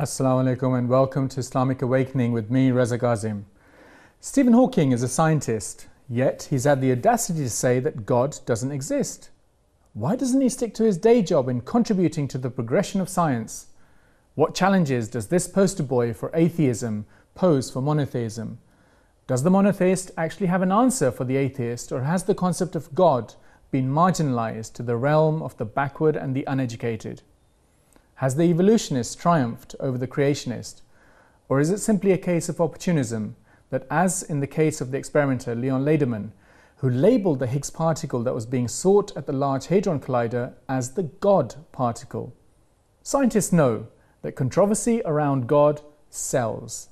Assalamu alaikum and welcome to Islamic Awakening with me, Reza Ghazim. Stephen Hawking is a scientist, yet he's had the audacity to say that God doesn't exist. Why doesn't he stick to his day job in contributing to the progression of science? What challenges does this poster boy for atheism pose for monotheism? Does the monotheist actually have an answer for the atheist, or has the concept of God been marginalized to the realm of the backward and the uneducated? Has the evolutionist triumphed over the creationist? Or is it simply a case of opportunism that, as in the case of the experimenter Leon Lederman, who labelled the Higgs particle that was being sought at the Large Hadron Collider as the God particle? Scientists know that controversy around God sells.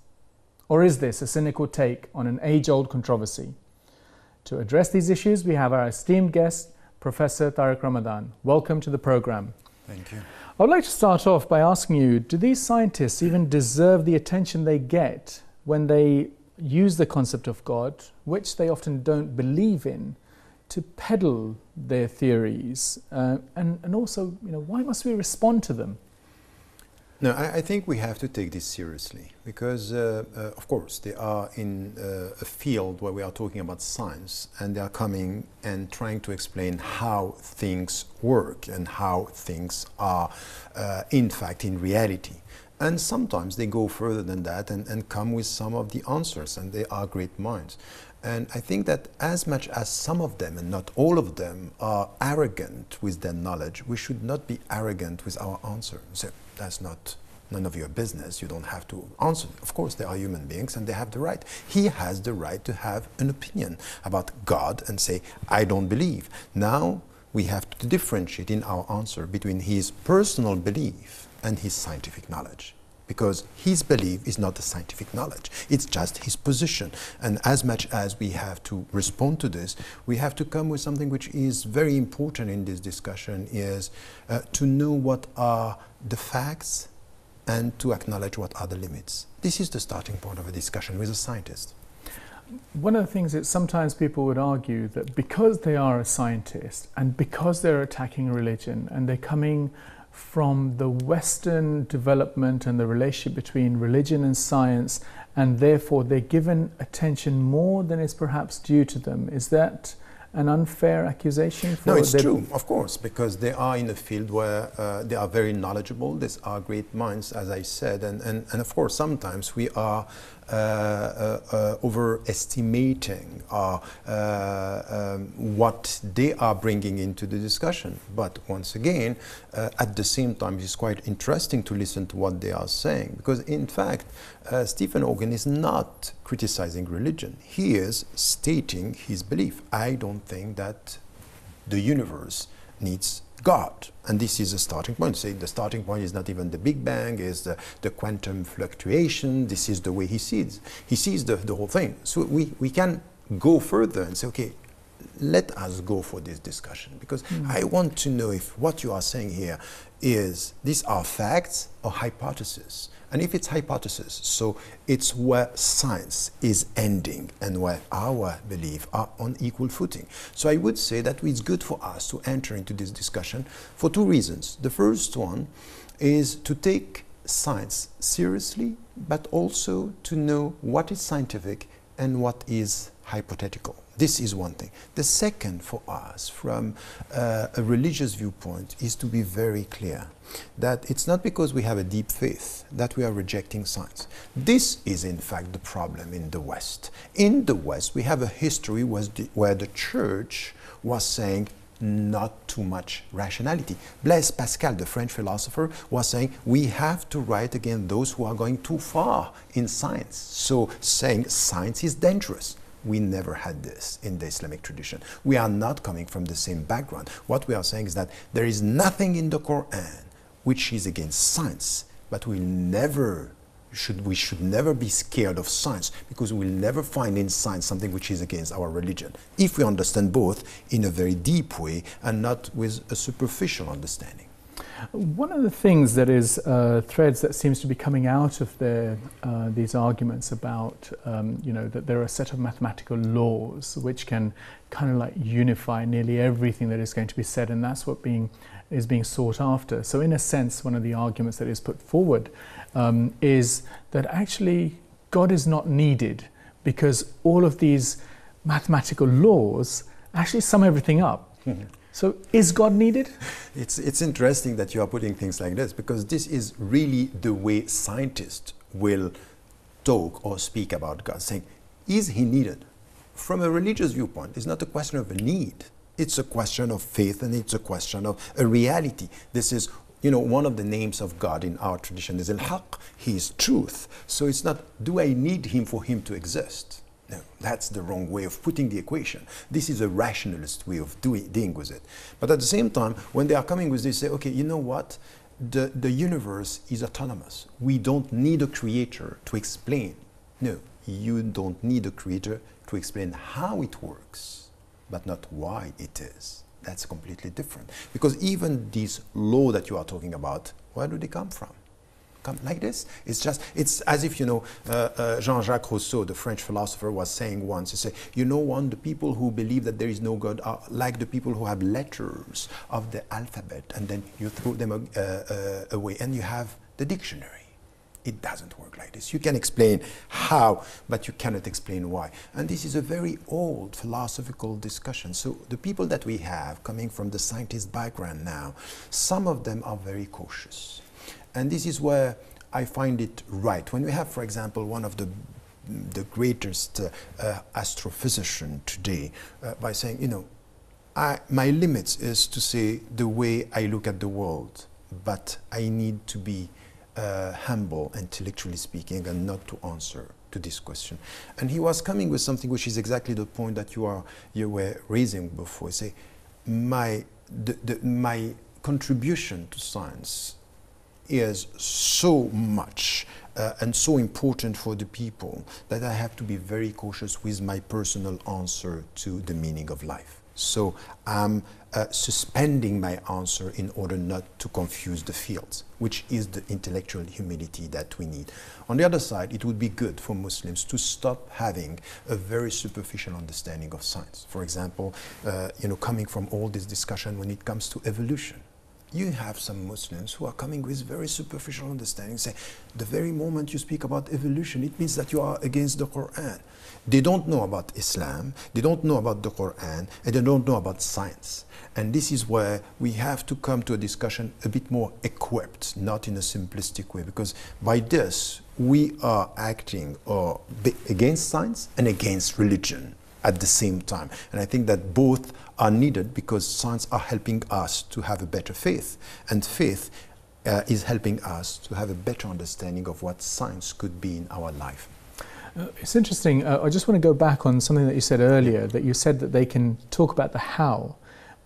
Or is this a cynical take on an age-old controversy? To address these issues, we have our esteemed guest, Professor Tariq Ramadan. Welcome to the program. Thank you. I would like to start off by asking you, do these scientists even deserve the attention they get when they use the concept of God, which they often don't believe in, to peddle their theories? And also, why must we respond to them? No, I think we have to take this seriously because, of course, they are in a field where we are talking about science, and they are coming and trying to explain how things work and how things are, in fact, in reality. And sometimes they go further than that and come with some of the answers, and they are great minds. And I think that as much as some of them, and not all of them, are arrogant with their knowledge, we should not be arrogant with our answer. So that's none of your business. You don't have to answer. Of course, they are human beings and they have the right. He has the right to have an opinion about God and say, I don't believe. Now, we have to differentiate in our answer between his personal belief and his scientific knowledge. Because his belief is not the scientific knowledge, it's just his position. And as much as we have to respond to this, we have to come with something which is very important in this discussion, is to know what are the facts and to acknowledge what are the limits. This is the starting point of a discussion with a scientist. One of the things that sometimes people would argue that because they are a scientist and because they're attacking religion and they're coming from the Western development and the relationship between religion and science, and therefore they're given attention more than is perhaps due to them. Is that an unfair accusation? No, it's true, of course, because they are in a field where they are very knowledgeable. These are great minds, as I said, and of course sometimes we are overestimating what they are bringing into the discussion. But once again, at the same time, it's quite interesting to listen to what they are saying, because in fact, Stephen Hawking is not criticizing religion. He is stating his belief. I don't think that the universe needs God. And this is a starting point. Say the starting point is not even the Big Bang, is the quantum fluctuation. This is the way he sees. He sees the whole thing. So we can go further and say, okay, let us go for this discussion, because I want to know if what you are saying here is, these are facts or hypotheses. And if it's hypothesis, so it's where science is ending and where our beliefs are on equal footing. So I would say that it's good for us to enter into this discussion for two reasons. The first one is to take science seriously, but also to know what is scientific and what is hypothetical. This is one thing. The second for us, from a religious viewpoint, is to be very clear that it's not because we have a deep faith that we are rejecting science. This is in fact the problem in the West. In the West, we have a history where the church was saying not too much rationality. Blaise Pascal, the French philosopher, was saying we have to write against those who are going too far in science. So saying science is dangerous. We never had this in the Islamic tradition. We are not coming from the same background. What we are saying is that there is nothing in the Quran which is against science, but we should never be scared of science, because we will never find in science something which is against our religion, if we understand both in a very deep way and not with a superficial understanding. One of the things that is threads that seems to be coming out of these arguments about, that there are a set of mathematical laws which can kind of like unify nearly everything that is going to be said, and that's what is being sought after. So in a sense, one of the arguments that is put forward is that actually God is not needed, because all of these mathematical laws actually sum everything up. Mm-hmm. So is God needed? It's interesting that you are putting things like this, because this is really the way scientists will talk or speak about God, saying, is he needed? From a religious viewpoint, it's not a question of a need. It's a question of faith, and it's a question of a reality. This is, one of the names of God in our tradition is al-haq. He is truth. So it's not, do I need him for him to exist? No, that's the wrong way of putting the equation. This is a rationalist way of dealing with it. But at the same time, when they are coming with this, they say, okay, you know what? The universe is autonomous. We don't need a creator to explain. No, you don't need a creator to explain how it works, but not why it is. That's completely different. Because even this law that you are talking about, where do they come from? Come like this? It's as if, Jean-Jacques Rousseau, the French philosopher, was saying once, he said, the people who believe that there is no God are like the people who have letters of the alphabet, and then you throw them away and you have the dictionary. It doesn't work like this. You can explain how, but you cannot explain why. And this is a very old philosophical discussion. So the people that we have coming from the scientist background now, some of them are very cautious. And this is where I find it right. When we have, for example, one of the greatest astrophysician today, by saying, my limits is to say the way I look at the world, but I need to be humble, intellectually speaking, and not to answer to this question. And he was coming with something which is exactly the point that you were raising before. Say, my contribution to science is so much and so important for the people that I have to be very cautious with my personal answer to the meaning of life. So I'm suspending my answer in order not to confuse the fields, which is the intellectual humility that we need. On the other side, it would be good for Muslims to stop having a very superficial understanding of science. For example, coming from all this discussion when it comes to evolution. You have some Muslims who are coming with very superficial understanding, say, the very moment you speak about evolution, it means that you are against the Quran. They don't know about Islam, they don't know about the Quran, and they don't know about science. And this is where we have to come to a discussion a bit more equipped, not in a simplistic way, because by this, we are acting against science and against religion at the same time. And I think that both are needed, because science are helping us to have a better faith, and faith is helping us to have a better understanding of what science could be in our life. It's interesting. I just want to go back on something that you said earlier, that you said that they can talk about the how,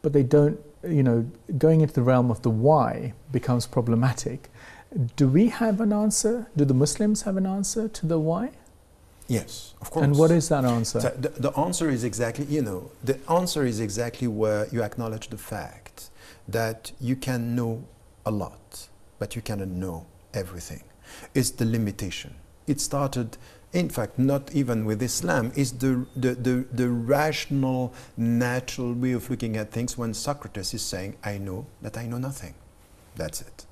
but they don't, going into the realm of the why becomes problematic. Do we have an answer? Do the Muslims have an answer to the why? Yes, of course. And what is that answer? So the answer is exactly, the answer is exactly where you acknowledge the fact that you can know a lot, but you cannot know everything. It's the limitation. It started, in fact, not even with Islam. It's the rational, natural way of looking at things when Socrates is saying, I know that I know nothing. That's it.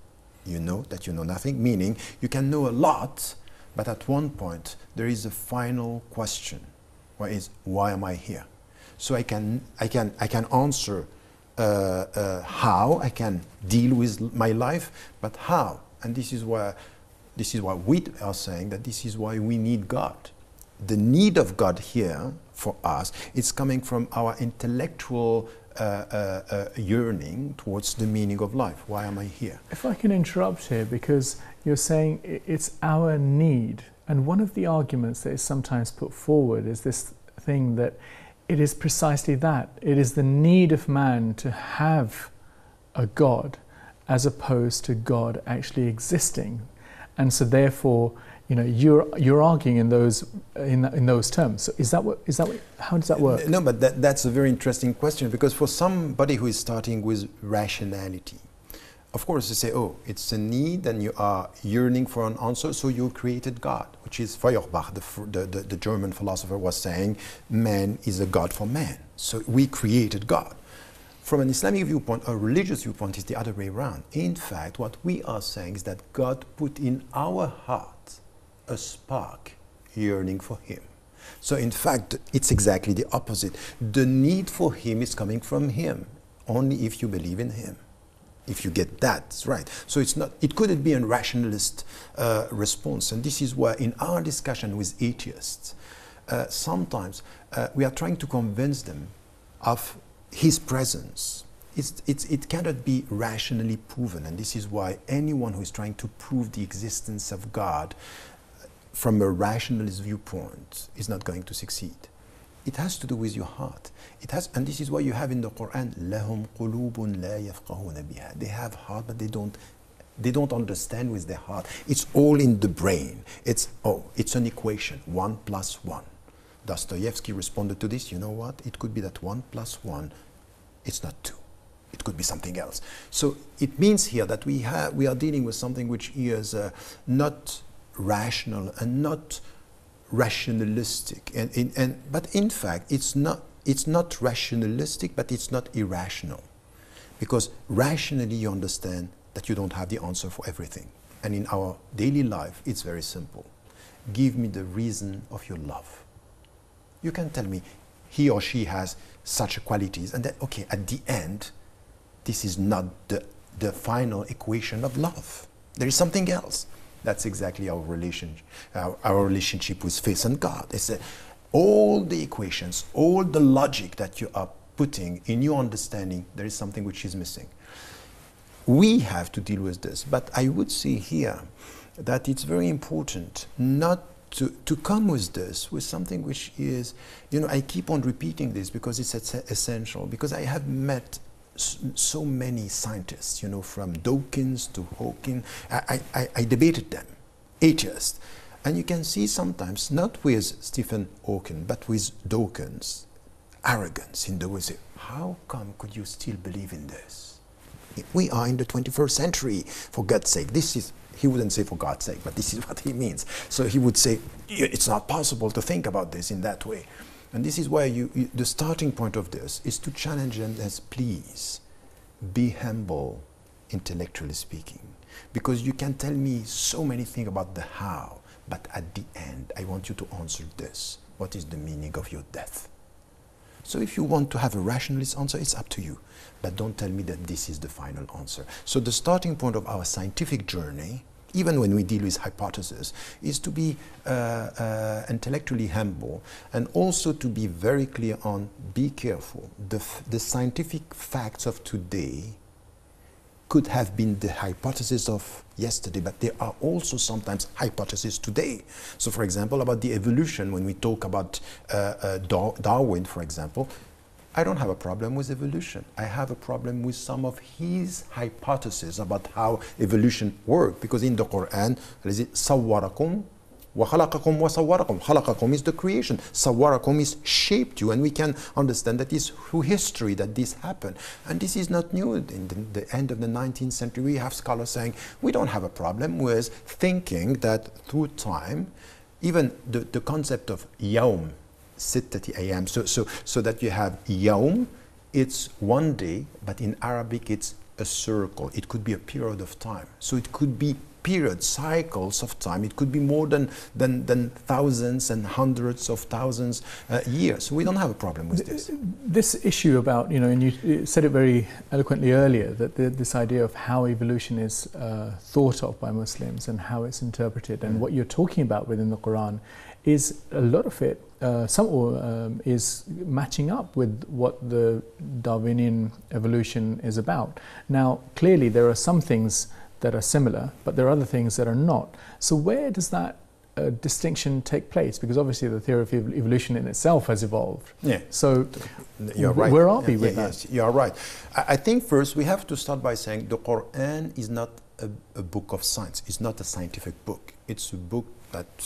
You know that you know nothing, meaning you can know a lot, but at one point, there is a final question, why am I here? So I can answer how I can deal with my life, but how? And this is why we are saying that this is why we need God. The need of God here for us is coming from our intellectual yearning towards the meaning of life. Why am I here? If I can interrupt here, because you're saying it's our need, and one of the arguments that is sometimes put forward is this thing that it is precisely that. It is the need of man to have a God as opposed to God actually existing. And so therefore, you're arguing in those terms. So how does that work? No, but that's a very interesting question, because for somebody who is starting with rationality, Of course, you say, oh, it's a need and you are yearning for an answer, so you created God, which is Feuerbach, the German philosopher, was saying, man is a God for man. So we created God. From an Islamic viewpoint, a religious viewpoint is the other way around. In fact, what we are saying is that God put in our heart a spark yearning for Him. So in fact, it's exactly the opposite. The need for Him is coming from Him, only if you believe in Him. If you get that right. So it's not, it couldn't be a rationalist response. And this is why in our discussion with atheists, sometimes we are trying to convince them of His presence. It cannot be rationally proven. And this is why anyone who is trying to prove the existence of God from a rationalist viewpoint is not going to succeed. It has to do with your heart. It has, and this is why you have in the Quran, لَهُمْ قُلُوبٌ لَا يَفْقَهُونَ بِهَا. They have heart, but they don't understand with their heart. It's all in the brain. It's an equation, 1 + 1. Dostoevsky responded to this, you know what? It could be that 1 + 1, it's not 2. It could be something else. So it means here that we are dealing with something which is not rational and not rationalistic, but in fact it's not rationalistic, but it's not irrational, because rationally you understand that you don't have the answer for everything, and in our daily life it's very simple. Give me the reason of your love. You can tell me he or she has such qualities, and that okay, at the end this is not the final equation of love. There is something else. That's exactly our relationship with faith and God. It's all the equations, all the logic that you are putting in your understanding, there is something which is missing. We have to deal with this, but I would say here that it's very important not to come with this, with something which is, you know, I keep on repeating this because it's essential, because I have met so many scientists, you know, from Dawkins to Hawking. I debated them, atheists. And you can see sometimes, not with Stephen Hawking, but with Dawkins, arrogance in the way, say, how come could you still believe in this? We are in the 21st century, for God's sake. This is, he wouldn't say for God's sake, but this is what he means. So he would say, it's not possible to think about this in that way. And this is why the starting point of this is to challenge them as, please, be humble, intellectually speaking. Because you can tell me so many things about the how, but at the end, I want you to answer this. What is the meaning of your death? So if you want to have a rationalist answer, it's up to you. But don't tell me that this is the final answer. So the starting point of our scientific journey, even when we deal with hypotheses, is to be intellectually humble, and also to be very clear on, be careful. The scientific facts of today could have been the hypothesis of yesterday, but there are also sometimes hypotheses today. So for example, about the evolution, when we talk about Darwin, for example, I don't have a problem with evolution. I have a problem with some of his hypotheses about how evolution works, because in the Quran, Sawwarakum wa khalaqakum wa sawwarakum. Khalaqakum is the creation. Sawwarakum is shaped you, and we can understand that it's through history that this happened. And this is not new. In the end of the 19th century, we have scholars saying we don't have a problem with thinking that through time, even the concept of yawm, sittati ayam, so that you have yawm, it's one day, but in Arabic it's a circle. It could be a period of time. So it could be periods, cycles of time. It could be more than thousands and hundreds of thousands years. So we don't have a problem with this. This issue about, you know, and you said it very eloquently earlier, that this idea of how evolution is thought of by Muslims and how it's interpreted, and what you're talking about within the Quran is a lot of it, is matching up with what the Darwinian evolution is about. Now, clearly there are some things that are similar, but there are other things that are not. So where does that distinction take place? Because obviously the theory of evolution in itself has evolved. Yeah. So you're right. Where are we with that? Yes, you are right. I think first we have to start by saying the Quran is not a book of science. It's not a scientific book. It's a book that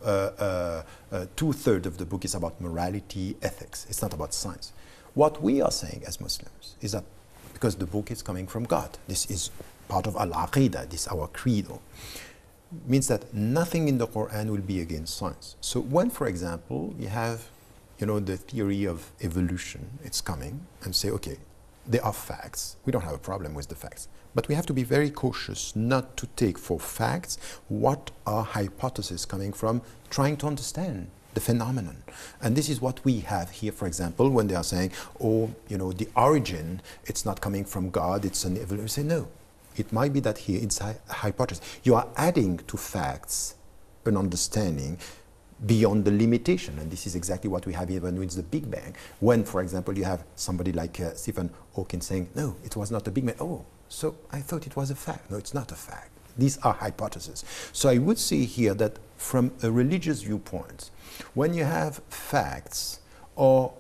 2/3 of the book is about morality, ethics. It's not about science. What we are saying as Muslims is that because the book is coming from God, this is part of al-aqidah, this our credo, means that nothing in the Quran will be against science. So when, for example, you have, you know, the theory of evolution, it's coming, and say, okay, there are facts. We don't have a problem with the facts. But we have to be very cautious not to take for facts what are hypotheses coming from trying to understand the phenomenon. And this is what we have here, for example, when they are saying, oh, you know, the origin, it's not coming from God, it's an evolution. We say, no, it might be that here it's a hypothesis. You are adding to facts an understanding beyond the limitation, and this is exactly what we have even with the Big Bang. When, for example, you have somebody like Stephen Hawking saying, no, it was not a Big Bang. Oh, so I thought it was a fact. No, it's not a fact. These are hypotheses. So I would say here that from a religious viewpoint, when you have facts or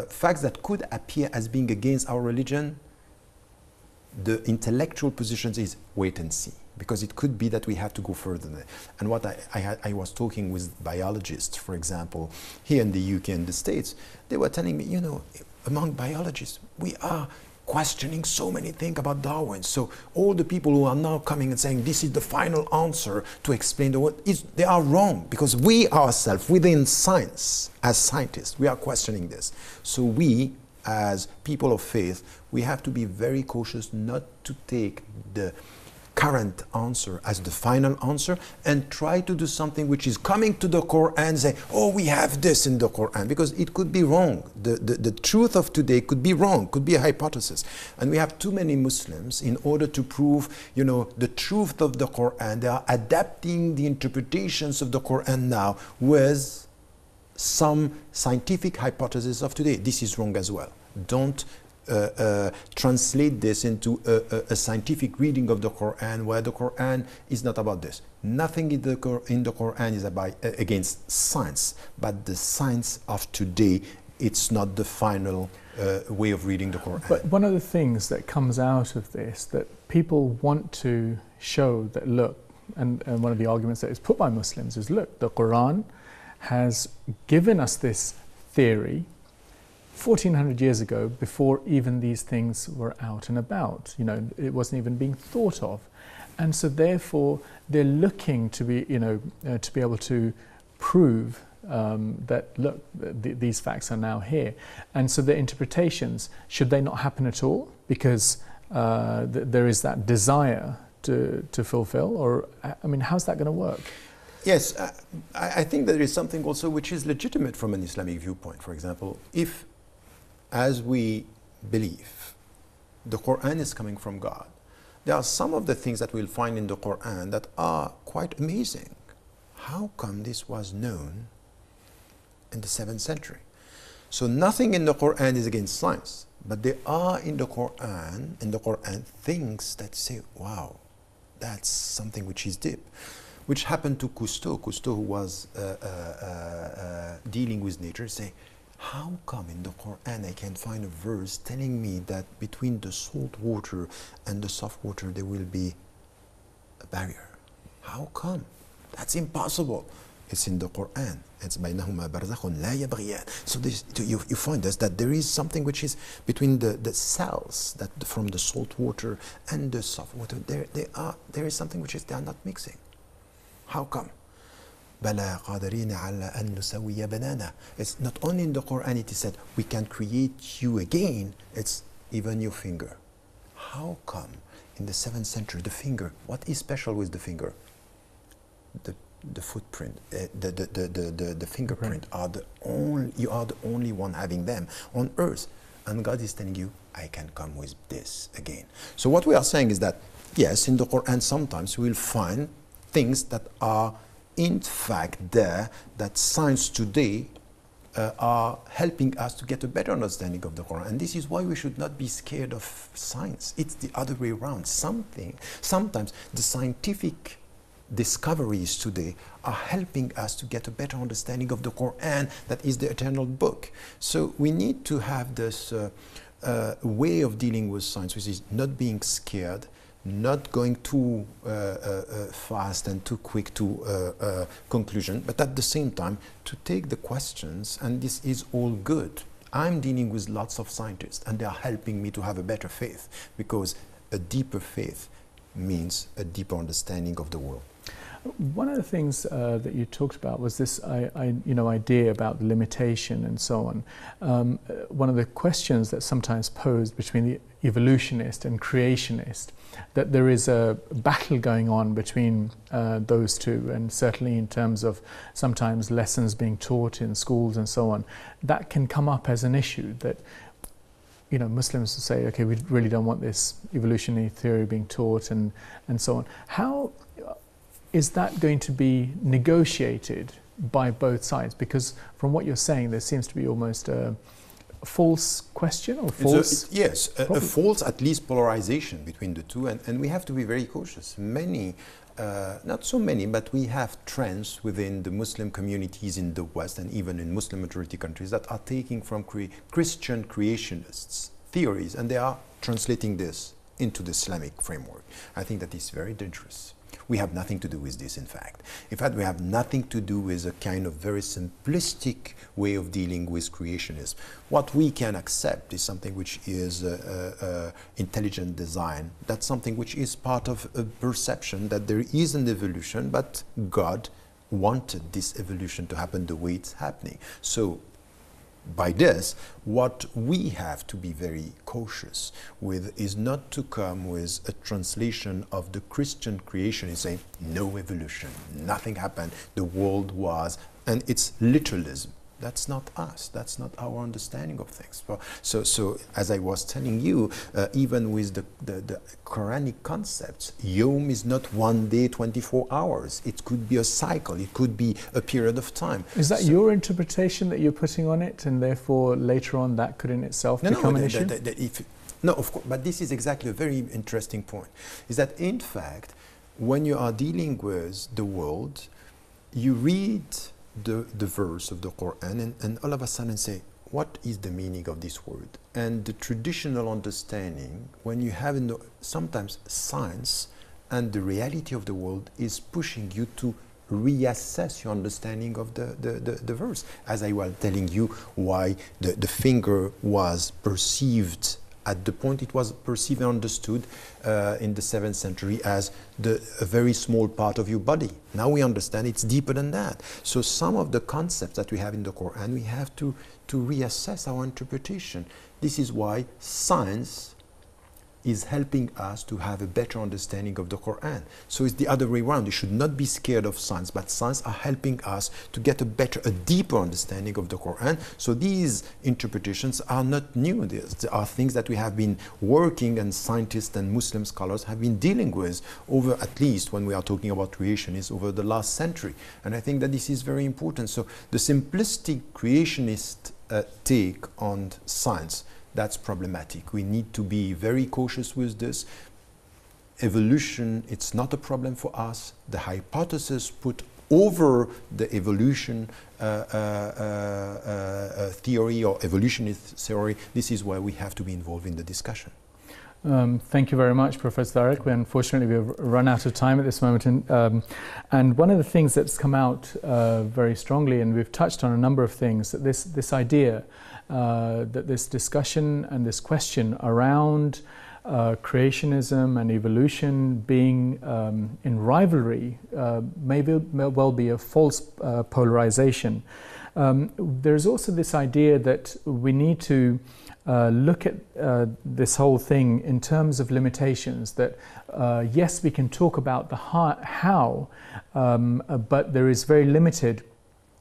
facts that could appear as being against our religion, the intellectual position is wait and see, because it could be that we have to go further. And what I was talking with biologists, for example, here in the UK and the States, they were telling me, you know, among biologists, we are questioning so many things about Darwin. So all the people who are now coming and saying this is the final answer to explain the world, they are wrong, because we ourselves, within science, as scientists, we are questioning this. So we, as people of faith, we have to be very cautious not to take the current answer as the final answer and try to do something which is coming to the Quran and say, oh, we have this in the Quran, because it could be wrong. The truth of today could be wrong, could be a hypothesis. And we have too many Muslims, in order to prove, you know, the truth of the Quran, they are adapting the interpretations of the Quran now with some scientific hypothesis of today. This is wrong as well. Don't translate this into a scientific reading of the Quran, where the Quran is not about this. Nothing in the Quran is about against science, but the science of today, it's not the final way of reading the Quran. But one of the things that comes out of this, that people want to show that, look, and one of the arguments that is put by Muslims is, look, the Quran has given us this theory 1400 years ago, before even these things were out and about. You know, it wasn't even being thought of. And so therefore they're looking to be, you know, to be able to prove that, look, these facts are now here. And so their interpretations, should they not happen at all? Because there is that desire to fulfill, or, I mean, how's that going to work? Yes, I think there is something also which is legitimate from an Islamic viewpoint. For example, if, as we believe, the Quran is coming from God, there are some of the things that we'll find in the Quran that are quite amazing. How come this was known in the 7th century? So nothing in the Quran is against science, but there are in the Quran things that say, wow, that's something which is deep. Which happened to Cousteau. Cousteau, who was dealing with nature, say, how come in the Quran I can find a verse telling me that between the salt water and the soft water there will be a barrier? How come? That's impossible. It's in the Quran. It's بينهما برزخ لا يبغيان. So this, you find this, that there is something which is between the cells, that from the salt water and the soft water, there is something which is, they are not mixing. How come? بَلَا قَادِرِينَ عَلَىٰ أَن نُسَوِّيَ بَنَانَا. It's not only in the Quran it is said, we can create you again, it's even your finger. How come in the 7th century, the finger, what is special with the finger? The footprint, the fingerprint are you are the only one having them on earth. And God is telling you, I can come with this again. So what we are saying is that, yes, in the Quran sometimes we'll find things that are in fact there, that science today are helping us to get a better understanding of the Quran. And this is why we should not be scared of science. It's the other way around. Sometimes the scientific discoveries today are helping us to get a better understanding of the Quran, that is the eternal book. So we need to have this way of dealing with science, which is not being scared, not going too fast and too quick to conclusion, but at the same time to take the questions, and this is all good. I'm dealing with lots of scientists and they are helping me to have a better faith, because a deeper faith means a deeper understanding of the world. One of the things that you talked about was this idea about limitation and so on. One of the questions that's sometimes posed between the evolutionist and creationist, that there is a battle going on between those two, and certainly in terms of sometimes lessons being taught in schools and so on, that can come up as an issue that Muslims will say, okay, we really don't want this evolutionary theory being taught and so on. How is that going to be negotiated by both sides? Because from what you're saying, there seems to be almost a false question or false... Yes, a false, at least, polarization between the two. And we have to be very cautious. Many, not so many, but we have trends within the Muslim communities in the West and even in Muslim majority countries that are taking from Christian creationists theories, and they are translating this into the Islamic framework. I think that is very dangerous. We have nothing to do with this, in fact. In fact, we have nothing to do with a kind of very simplistic way of dealing with creationism. What we can accept is something which is intelligent design. That's something which is part of a perception that there is an evolution, but God wanted this evolution to happen the way it's happening. So, by this, what we have to be very cautious with is not to come with a translation of the Christian creation and say, no evolution, nothing happened, the world was, and it's literalism. That's not us. That's not our understanding of things. So as I was telling you, even with the Quranic concepts, Yom is not one day, 24 hours. It could be a cycle. It could be a period of time. Is that your interpretation that you're putting on it, and therefore later on that could in itself become an issue? No, of course. But this is exactly a very interesting point. Is that in fact, when you are dealing with the world, you read the verse of the Quran and all of a sudden say, what is the meaning of this word? And the traditional understanding, when you have sometimes science and the reality of the world, is pushing you to reassess your understanding of the verse. As I was telling you why the finger was perceived at the point it was perceived and understood in the 7th century as a very small part of your body. Now we understand it's deeper than that. So some of the concepts that we have in the Quran, we have to reassess our interpretation. This is why science is helping us to have a better understanding of the Quran. So it's the other way around. You should not be scared of science, but science are helping us to get a deeper understanding of the Quran. So these interpretations are not new. There are things that we have been working, and scientists and Muslim scholars have been dealing with over, at least when we are talking about creationists, over the last century. And I think that this is very important. So the simplistic creationist take on science, that's problematic. We need to be very cautious with this. Evolution, it's not a problem for us. The hypothesis put over the evolution theory or evolutionist theory, this is why we have to be involved in the discussion. Thank you very much, Professor Tariq. Unfortunately, we've run out of time at this moment. And one of the things that's come out very strongly, and we've touched on a number of things, that this idea that this discussion and this question around creationism and evolution being in rivalry may well be a false polarization. There's also this idea that we need to look at this whole thing in terms of limitations, that yes, we can talk about the how, but there is very limited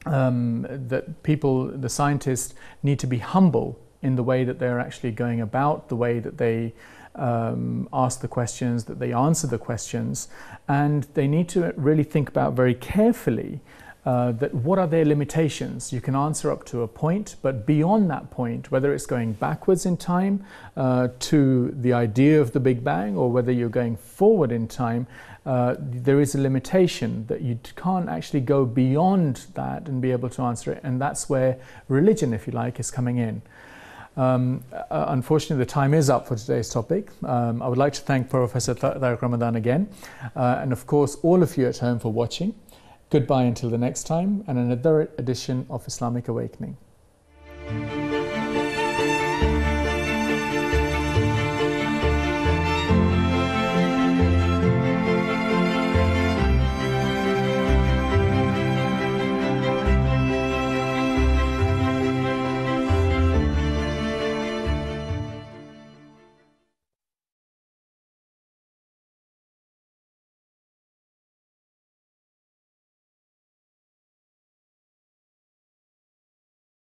that people, the scientists, need to be humble in the way that they're actually going about, the way that they ask the questions, that they answer the questions, and they need to really think about very carefully that what are their limitations. You can answer up to a point, but beyond that point, whether it's going backwards in time to the idea of the Big Bang, or whether you're going forward in time, there is a limitation that you can't actually go beyond that and be able to answer it. And that's where religion, if you like, is coming in. Unfortunately, the time is up for today's topic. I would like to thank Professor Tariq Ramadan again, and of course all of you at home for watching. Goodbye until the next time and another edition of Islamic Awakening.